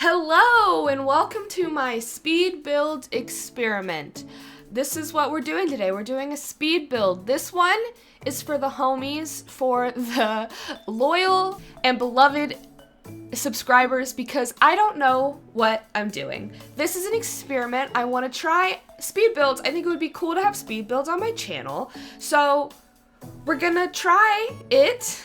Hello and welcome to my speed build experiment. This is what we're doing today. We're doing a speed build. This one is for the homies, for the loyal and beloved subscribers, because I don't know what I'm doing. This is an experiment. I want to try speed builds. I think it would be cool to have speed builds on my channel. So we're gonna try it.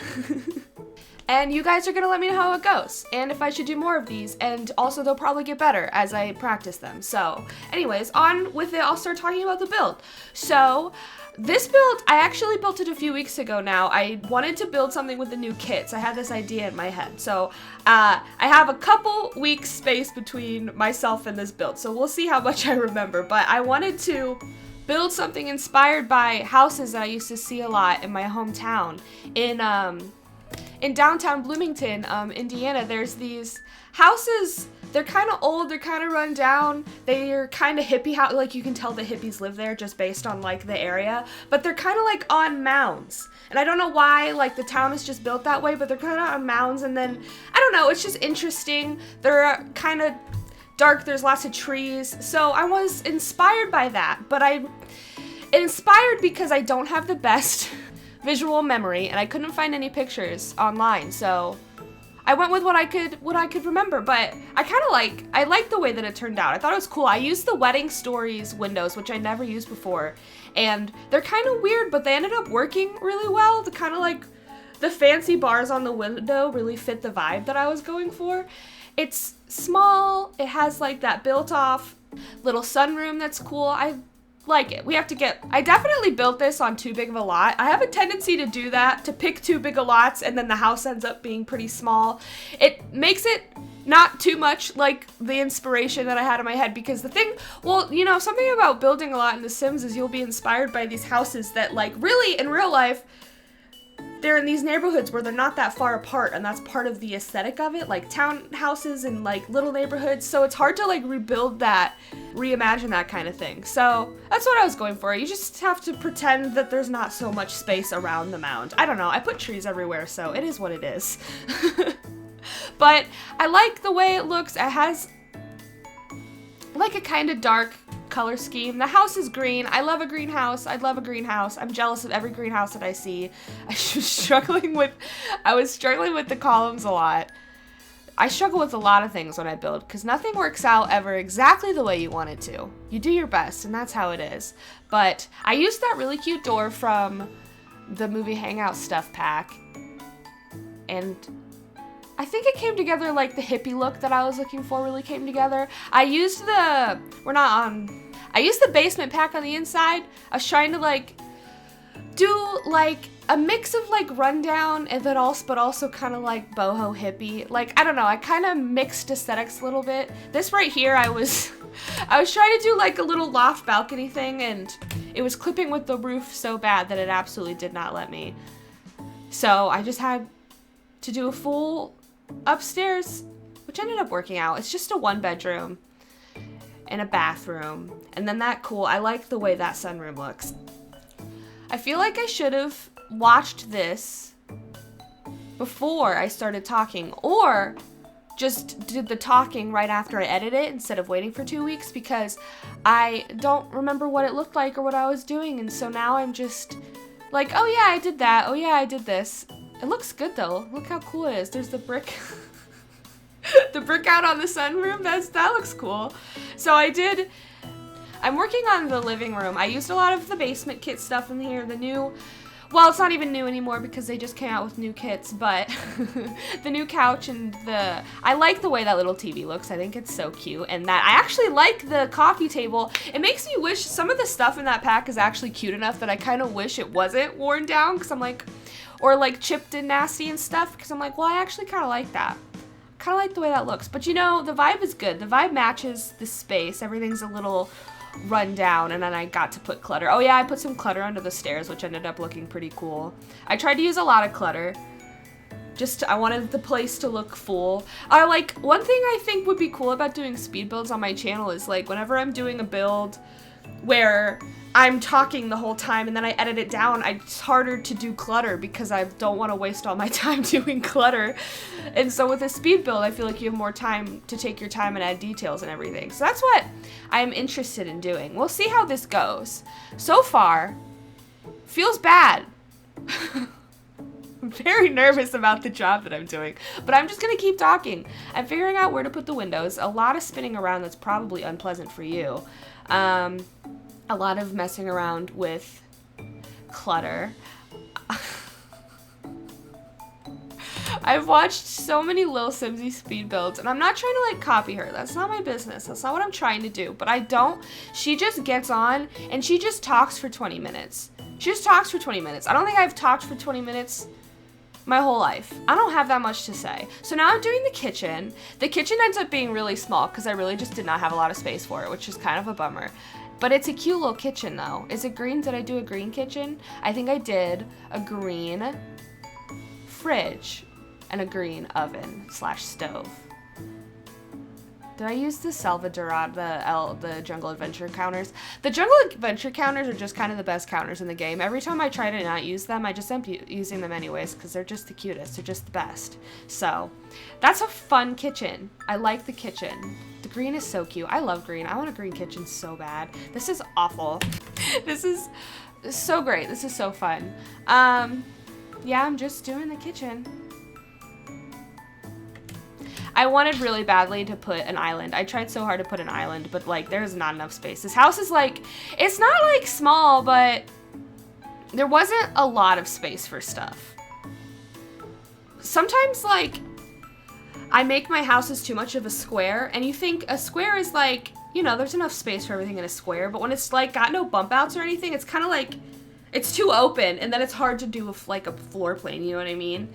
And you guys are gonna let me know how it goes, and if I should do more of these, and also they'll probably get better as I practice them. So anyways, on with it, I'll start talking about the build. So this build, I actually built it a few weeks ago now. I wanted to build something with the new kits. I had this idea in my head. So I have a couple weeks space between myself and this build, so we'll see how much I remember. But I wanted to build something inspired by houses that I used to see a lot in my hometown. In downtown Bloomington, Indiana, there's these houses. They're kind of old, they're kind of run down, they're kind of hippie house, like you can tell the hippies live there just based on like the area, but they're kind of like on mounds. And I don't know why, like the town is just built that way, but they're kind of on mounds, and then, I don't know, it's just interesting. They're kind of dark, there's lots of trees, so I was inspired by that, but inspired because I don't have the best visual memory, and I couldn't find any pictures online, so I went with what I could remember. But I like the way that it turned out. I thought it was cool. I used the Wedding Stories windows, which I never used before, and they're kind of weird, but they ended up working really well. The kind of like the fancy bars on the window really fit the vibe that I was going for. It's small, it has like that built-off little sunroom that's cool. I like it. I definitely built this on too big of a lot. I have a tendency to do that, to pick too big of lots, and then the house ends up being pretty small. It makes it not too much like the inspiration that I had in my head, because something about building a lot in The Sims is you'll be inspired by these houses that, like, really in real life, they're in these neighborhoods where they're not that far apart, and that's part of the aesthetic of it, like townhouses and like little neighborhoods. So it's hard to like reimagine that kind of thing. So that's what I was going for. You just have to pretend that there's not so much space around the mound. I don't know, I put trees everywhere, so it is what it is. But I like the way it looks. It has like a kind of dark color scheme. The house is green. I love a greenhouse. I love a greenhouse. I'm jealous of every greenhouse that I see. I was struggling with the columns a lot. I struggle with a lot of things when I build, because nothing works out ever exactly the way you want it to. You do your best, and that's how it is. But I used that really cute door from the movie Hangout Stuff Pack, and I think it came together, like the hippie look that I was looking for really came together. I used the basement pack on the inside. I was trying to like do like a mix of like rundown and then also kind of like boho hippie. Like, I don't know, I kind of mixed aesthetics a little bit. This right here, I was trying to do like a little loft balcony thing, and it was clipping with the roof so bad that it absolutely did not let me. So I just had to do a full upstairs, which ended up working out. It's just a 1-bedroom and a bathroom, and then I like the way that sunroom looks. I feel like I should have watched this before I started talking, or just did the talking right after I edit it instead of waiting for 2 weeks, because I don't remember what it looked like or what I was doing, and so now I'm just like, oh yeah, I did that, oh yeah, I did this. It looks good though. Look how cool it is. There's the brick. The brick out on the sunroom. That looks cool. So I'm working on the living room. I used a lot of the basement kit stuff in here. Well, it's not even new anymore because they just came out with new kits, but the new couch and I like the way that little TV looks. I think it's so cute, and that I actually like the coffee table. It makes me wish some of the stuff in that pack is actually cute enough that I kind of wish it wasn't worn down, because I'm like, or like chipped and nasty and stuff, because I'm like, well, I actually kind of like that. Kind of like the way that looks. But you know, the vibe is good. The vibe matches the space. Everything's a little run down, and then I got to put clutter. Oh yeah, I put some clutter under the stairs, which ended up looking pretty cool. I tried to use a lot of clutter. I wanted the place to look full. One thing I think would be cool about doing speed builds on my channel is, like, whenever I'm doing a build where I'm talking the whole time and then I edit it down. It's harder to do clutter because I don't want to waste all my time doing clutter. And so with a speed build, I feel like you have more time to take your time and add details and everything. So that's what I'm interested in doing. We'll see how this goes. So far, feels bad. I'm very nervous about the job that I'm doing, but I'm just gonna keep talking. I'm figuring out where to put the windows. A lot of spinning around that's probably unpleasant for you. A lot of messing around with clutter. I've watched so many Lil Simsy speed builds, and I'm not trying to like copy her. That's not my business. That's not what I'm trying to do. But she just gets on and she just talks for 20 minutes. She just talks for 20 minutes. I don't think I've talked for 20 minutes my whole life. I don't have that much to say. So now I'm doing the kitchen. The kitchen ends up being really small because I really just did not have a lot of space for it, which is kind of a bummer. But it's a cute little kitchen though. Is it green? Did I do a green kitchen? I think I did a green fridge and a green oven / stove. Did I use the Salvadorada, the Jungle Adventure counters? The Jungle Adventure counters are just kind of the best counters in the game. Every time I try to not use them, I just end up using them anyways because they're just the cutest. They're just the best. So that's a fun kitchen. I like the kitchen. The green is so cute. I love green. I want a green kitchen so bad. This is awful. This is so great. This is so fun. Yeah, I'm just doing the kitchen. I wanted really badly to put an island. I tried so hard to put an island, but like there's not enough space. This house is like, it's not like small, but there wasn't a lot of space for stuff. Sometimes like I make my houses too much of a square, and you think a square is like, you know, there's enough space for everything in a square, but when it's like got no bump outs or anything, it's kind of like, it's too open, and then it's hard to do like a floor plane, you know what I mean?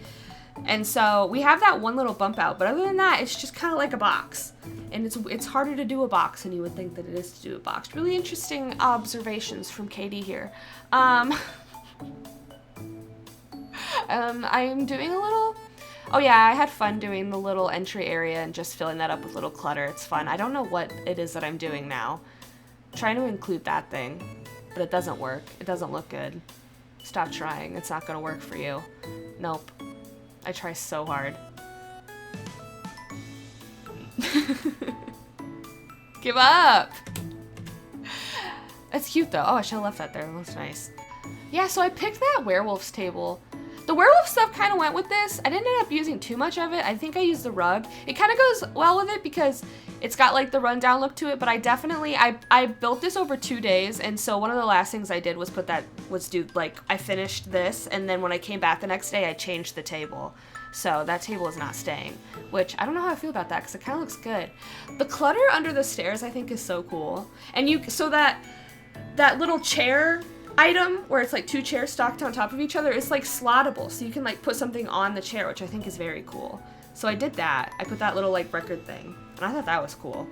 And so we have that one little bump out, but other than that, it's just kind of like a box. And it's harder to do a box than you would think that it is to do a box. Really interesting observations from Katie here. I'm doing a little, oh yeah, I had fun doing the little entry area and just filling that up with little clutter. It's fun. I don't know what it is that I'm doing now. I'm trying to include that thing, but it doesn't work. It doesn't look good. Stop trying. It's not gonna work for you. Nope. I try so hard. Give up! That's cute though. Oh, I should have left that there. It looks nice. Yeah, so I picked that werewolf's table. The werewolf stuff kind of went with this. I didn't end up using too much of it. I think I used the rug. It kind of goes well with it because it's got like the rundown look to it, but I built this over 2 days, and so one of the last things I did was I finished this, and then when I came back the next day, I changed the table. So that table is not staying, which I don't know how I feel about that because it kind of looks good. The clutter under the stairs I think is so cool. And so that little chair item where it's like 2 chairs stacked on top of each other, it's like slottable, so you can like put something on the chair, which I think is very cool. So I did that. I put that little like record thing, and I thought that was cool.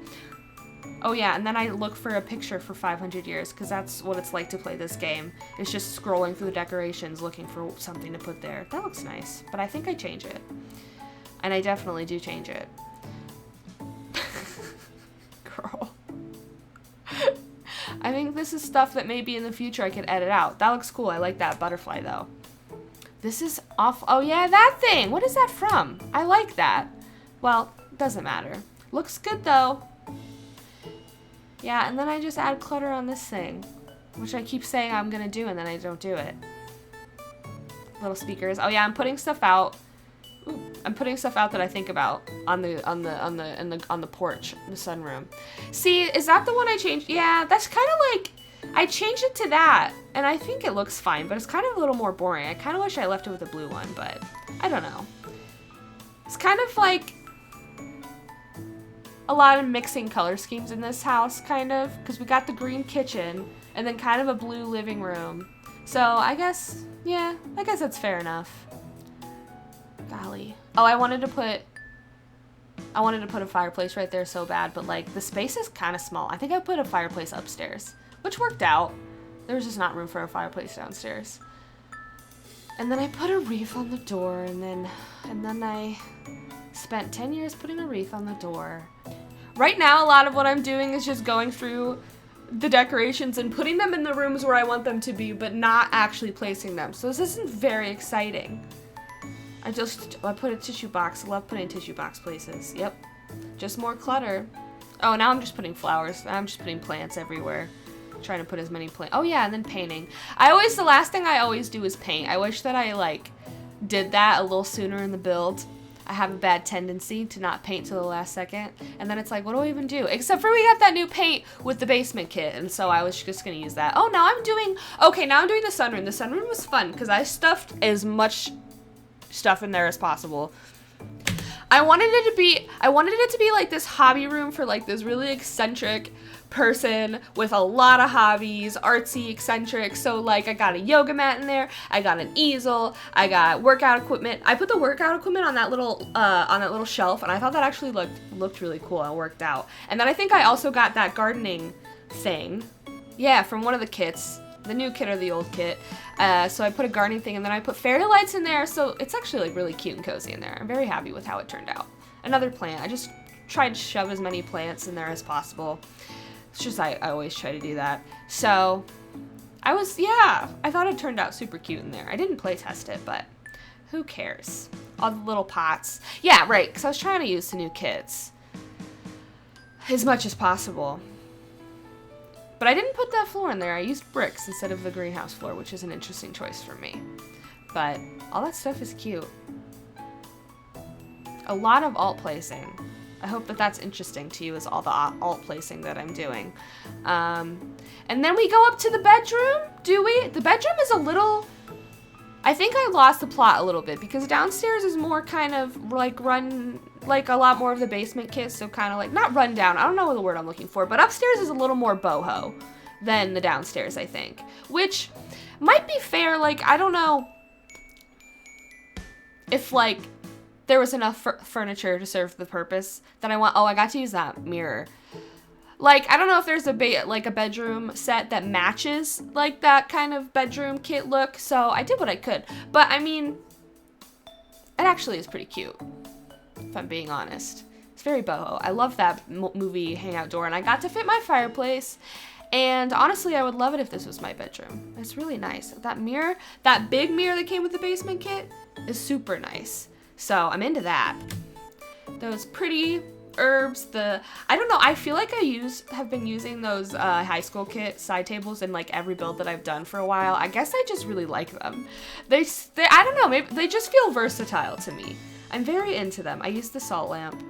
Oh yeah, and then I look for a picture for 500 years because that's what it's like to play this game. It's just scrolling through the decorations looking for something to put there. That looks nice, but I think I change it. And I definitely do change it. Girl. I think this is stuff that maybe in the future I could edit out. That looks cool. I like that butterfly though. This is off. Oh yeah, that thing. What is that from? I like that. Well, doesn't matter. Looks good though. Yeah, and then I just add clutter on this thing, which I keep saying I'm gonna do, and then I don't do it. Little speakers. Oh yeah, I'm putting stuff out. Ooh, I'm putting stuff out that I think about on the porch, the sunroom. See, is that the one I changed? Yeah, that's kind of like, I changed it to that, and I think it looks fine, but it's kind of a little more boring. I kind of wish I left it with a blue one, but I don't know. It's kind of like a lot of mixing color schemes in this house, kind of, because we got the green kitchen and then kind of a blue living room. So I guess, yeah, I guess that's fair enough. Golly. Oh, I wanted to put a fireplace right there so bad, but like the space is kind of small. I think I put a fireplace upstairs, which worked out. There was just not room for a fireplace downstairs. And then I put a wreath on the door, and then I spent 10 years putting a wreath on the door. Right now, a lot of what I'm doing is just going through the decorations and putting them in the rooms where I want them to be, but not actually placing them. So this isn't very exciting. I put a tissue box. I love putting tissue box places. Yep. Just more clutter. Oh, now I'm just putting flowers. I'm just putting plants everywhere. Trying to put as many plants. Oh yeah, and then painting. The last thing I always do is paint. I wish that I like did that a little sooner in the build. I have a bad tendency to not paint till the last second. And then it's like, what do I even do? Except for we got that new paint with the basement kit. And so I was just gonna use that. Oh, now I'm doing the sunroom. The sunroom was fun because I stuffed as much stuff in there as possible. I wanted it to be like this hobby room for like this really eccentric person with a lot of hobbies, artsy, eccentric. So like I got a yoga mat in there, I got an easel, I got workout equipment. I put the workout equipment on that little shelf, and I thought that actually looked really cool and worked out. And then I think I also got that gardening thing. Yeah, from one of the kits. The new kit or the old kit. So I put a gardening thing, and then I put fairy lights in there, so it's actually like really cute and cozy in there. I'm very happy with how it turned out. Another plant. I just tried to shove as many plants in there as possible. It's just I always try to do that. So I thought it turned out super cute in there. I didn't play test it, but who cares? All the little pots. Yeah, right, because I was trying to use the new kits as much as possible. But I didn't put that floor in there. I used bricks instead of the greenhouse floor, which is an interesting choice for me. But all that stuff is cute. A lot of alt placing. I hope that that's interesting to you, is all the alt placing that I'm doing. And then we go up to the bedroom, do we? The bedroom is a little... I think I lost the plot a little bit because downstairs is more kind of like like a lot more of the basement kit, so kind of like, not run down, I don't know the word I'm looking for, but upstairs is a little more boho than the downstairs, I think, which might be fair. Like, I don't know if like there was enough furniture to serve the purpose that I got to use that mirror. Like, I don't know if there's a bedroom set that matches like that kind of bedroom kit look, so I did what I could. But I mean, it actually is pretty cute, if I'm being honest. It's very boho. I love that movie hangout door, and I got to fit my fireplace. And honestly, I would love it if this was my bedroom. It's really nice. That mirror, that big mirror that came with the basement kit, is super nice. So I'm into that. Those pretty herbs, I don't know, I feel like I have been using those high school kit side tables in like every build that I've done for a while. I guess I just really like them. They I don't know, maybe they just feel versatile to me. I'm very into them. I use the salt lamp,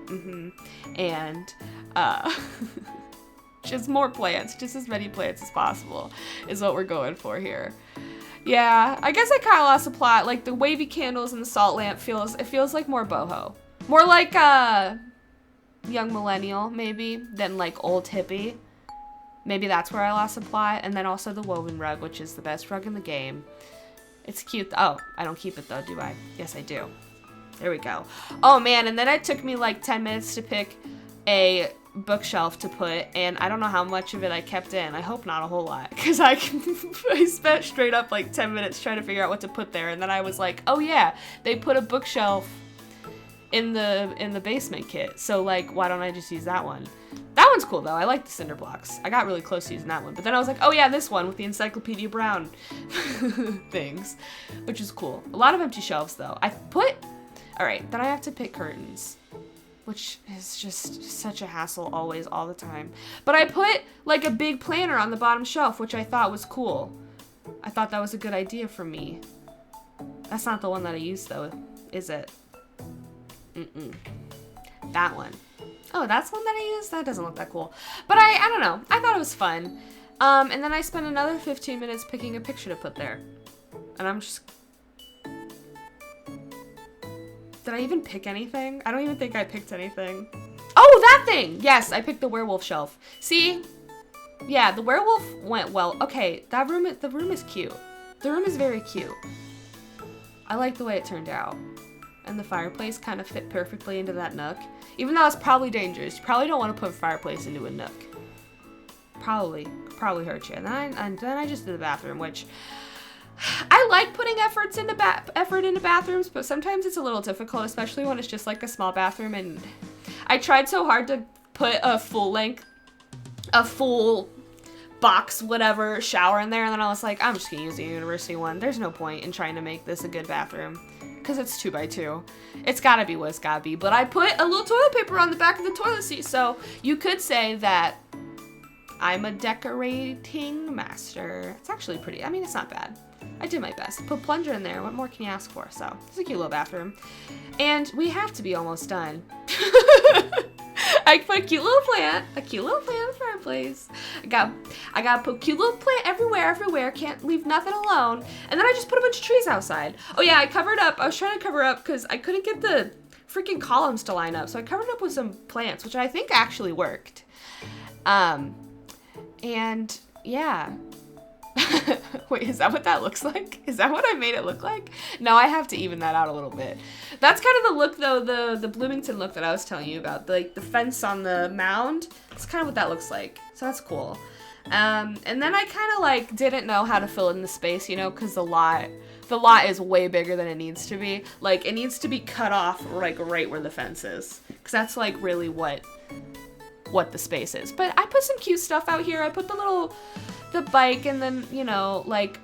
and just more plants, just as many plants as possible is what we're going for here. Yeah, I guess I kind of lost the plot. Like the wavy candles and the salt lamp feels like more boho, more like young millennial maybe than like old hippie. Maybe that's where I lost the plot. And then also the woven rug, which is the best rug in the game. It's cute. Oh, I don't keep it though, do I? Yes, I do. There we go. Oh man, and then it took me like 10 minutes to pick a bookshelf to put, and I don't know how much of it I kept in. I hope not a whole lot, because I spent straight up like 10 minutes trying to figure out what to put there, and then I was like, oh yeah, they put a bookshelf in the basement kit, so like, why don't I just use that one? That one's cool though. I like the cinder blocks. I got really close to using that one, but then I was like, oh yeah, this one with the Encyclopedia Brown things, which is cool. A lot of empty shelves though. All right, then I have to pick curtains, which is just such a hassle always, all the time. But I put like a big planner on the bottom shelf, which I thought was cool. I thought that was a good idea for me. That's not the one that I used though, is it? That one. Oh, that's one that I used? That doesn't look that cool. But I don't know. I thought it was fun. And then I spent another 15 minutes picking a picture to put there. And I'm just... Did I even pick anything? I don't even think I picked anything. Oh, that thing! Yes, I picked the werewolf shelf. See? Yeah, the werewolf went well. Okay, the room is cute. The room is very cute. I like the way it turned out. And the fireplace kind of fit perfectly into that nook. Even though it's probably dangerous. You probably don't want to put a fireplace into a nook. Probably hurt you. And then I just did the bathroom, which... I like putting effort into bathrooms, but sometimes it's a little difficult, especially when it's just like a small bathroom. And I tried so hard to put a full box whatever shower in there, and then I was like, I'm just gonna use the university one. There's no point in trying to make this a good bathroom because it's 2x2. It's gotta be what it's gotta be. But I put a little toilet paper on the back of the toilet seat, so you could say that I'm a decorating master. It's actually pretty, I mean, it's not bad. I did my best. Put plunger in there. What more can you ask for? So it's a cute little bathroom. And we have to be almost done. I put a cute little plant in the fireplace. I gotta put a cute little plant everywhere. Can't leave nothing alone. And then I just put a bunch of trees outside. Oh yeah, I covered up. I was trying to cover up because I couldn't get the freaking columns to line up. So I covered up with some plants, which I think actually worked. And yeah. Wait, is that what that looks like? Is that what I made it look like? No, I have to even that out a little bit. That's kind of the look though, the Bloomington look that I was telling you about. Like the fence on the mound. That's kind of what that looks like. So that's cool. And then I kind of like didn't know how to fill in the space, you know, because the lot is way bigger than it needs to be. Like it needs to be cut off like right where the fence is. Because that's like really what the space is. But I put some cute stuff out here. I put the bike and then, you know, like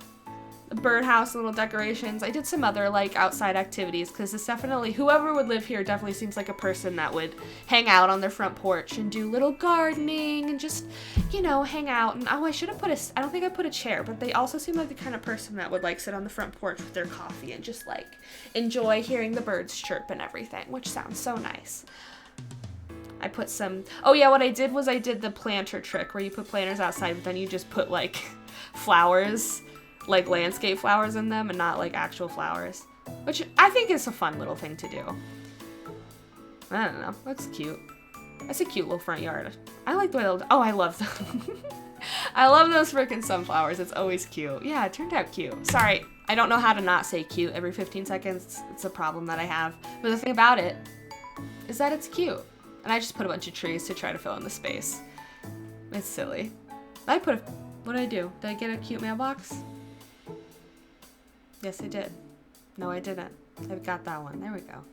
the birdhouse and little decorations. I did some other like outside activities because it's definitely, whoever would live here definitely seems like a person that would hang out on their front porch and do little gardening and just, you know, hang out. And oh, I should have I don't think I put a chair, but they also seem like the kind of person that would like sit on the front porch with their coffee and just like enjoy hearing the birds chirp and everything, which sounds so nice. I put some, oh yeah, what I did was I did the planter trick where you put planters outside, but then you just put like flowers, like landscape flowers in them and not like actual flowers, which I think is a fun little thing to do. I don't know, looks cute. That's a cute little front yard. I like the way I love them. I love those freaking sunflowers. It's always cute. Yeah, it turned out cute. Sorry, I don't know how to not say cute every 15 seconds. It's a problem that I have. But the thing about it is that it's cute. And I just put a bunch of trees to try to fill in the space. It's silly. What did I do? Did I get a cute mailbox? Yes, I did. No, I didn't. I've got that one. There we go.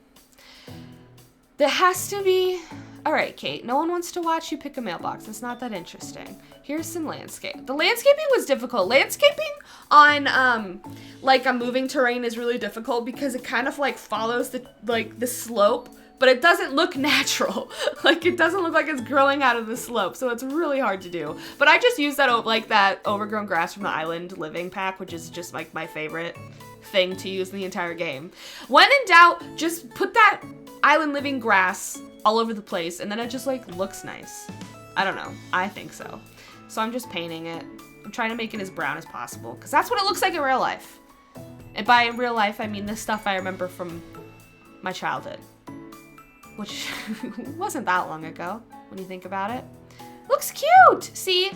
There has to be... All right, Kate, no one wants to watch you pick a mailbox. It's not that interesting. Here's some landscape. The landscaping was difficult. Landscaping on, like a moving terrain is really difficult because it kind of like follows the slope, but it doesn't look natural. Like it doesn't look like it's growing out of the slope, so it's really hard to do. But I just used that overgrown grass from the Island Living pack, which is just like my favorite thing to use in the entire game. When in doubt, just put that Island Living grass all over the place, and then it just like looks nice. I don't know. I think so. So I'm just painting it. I'm trying to make it as brown as possible, because that's what it looks like in real life. And by real life, I mean the stuff I remember from my childhood, which wasn't that long ago when you think about it. Looks cute! See,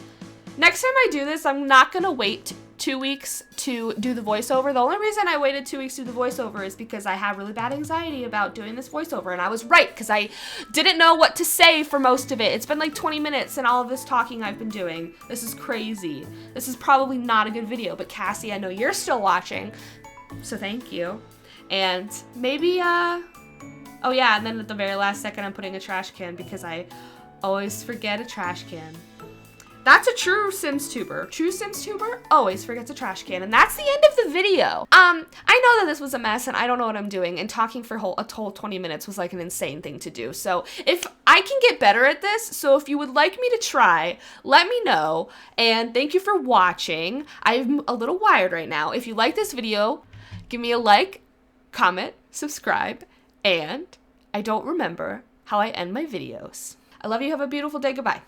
next time I do this, I'm not gonna wait 2 weeks to do the voiceover. The only reason I waited 2 weeks to do the voiceover is because I have really bad anxiety about doing this voiceover, and I was right, because I didn't know what to say for most of it. It's been like 20 minutes and all of this talking I've been doing. This is crazy. This is probably not a good video, but Cassie, I know you're still watching, so thank you. And maybe, oh yeah, and then at the very last second I'm putting a trash can because I always forget a trash can. That's a true Sims tuber. True Sims tuber always forgets a trash can, and that's the end of the video. I know that this was a mess and I don't know what I'm doing, and talking for a whole 20 minutes was like an insane thing to do. So if I can get better at this, so if you would like me to try, let me know, and thank you for watching. I'm a little wired right now. If you like this video, give me a like, comment, subscribe, and I don't remember how I end my videos. I love you. Have a beautiful day. Goodbye.